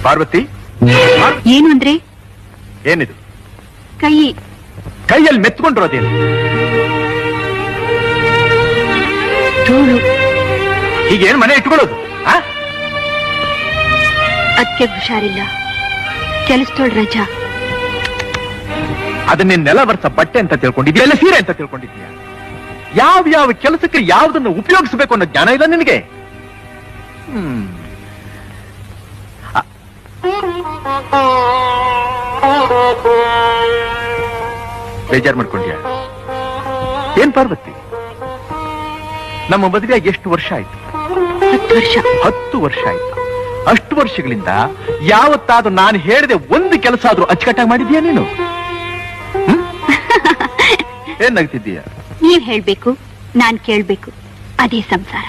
ಪಾರ್ವತಿ, ಏನು ಅಂದ್ರೆ? ಏನಿದು? ಕೈಯಲ್ಲಿ ಮೆತ್ಕೊಂಡಿರೋದೇನು? ಧೂಳು. ಹೀಗೇನು ಮನೆ ಇಟ್ಕೊಳ್ಳೋದು? ಅದಕ್ಕೆ ಹುಷಾರಿಲ್ಲ, ಕೆಲಸದೋಳ್ ರಜಾ. ಅದನ್ನೇ ನೆಲ ವರ್ಷ ಬಟ್ಟೆ ಅಂತ ತಿಳ್ಕೊಂಡಿದ್ಯಾ, ಎಲ್ಲ ಸೀರೆ ಅಂತ ತಿಳ್ಕೊಂಡಿದ್ಯಾ? ಯಾವ ಕೆಲಸಕ್ಕೆ ಯಾವುದನ್ನು ಉಪಯೋಗಿಸಬೇಕು ಅನ್ನೋ ಜ್ಞಾನ ಇಲ್ಲ ನಿನಗೆ. ಬೇಜಾರ್ ಮಾಡ್ಕೊಂಡ್ಯಾ? ಏನ್ ಪಾರ್ವತಿ, ನಮ್ಮ ಮದುವೆಯಾಗಿ ಎಷ್ಟು ವರ್ಷ ಆಯ್ತು? 10 ವರ್ಷ. 10 ವರ್ಷ ಆಯ್ತು. ಅಷ್ಟು ವರ್ಷಗಳಿಂದ ಯಾವತ್ತಾದ್ರೂ ನಾನು ಹೇಳಿದೆ ಒಂದು ಕೆಲಸ ಆದ್ರೂ ಅಚ್ಚುಕಟ್ಟಾಗಿ ಮಾಡಿದ್ಯಾ ನೀನು? ಏನ್ ನಗ್ತಿದ್ದೀಯ? ನೀವ್ ಹೇಳ್ಬೇಕು, ನಾನ್ ಕೇಳ್ಬೇಕು, ಅದೇ ಸಂಸಾರ.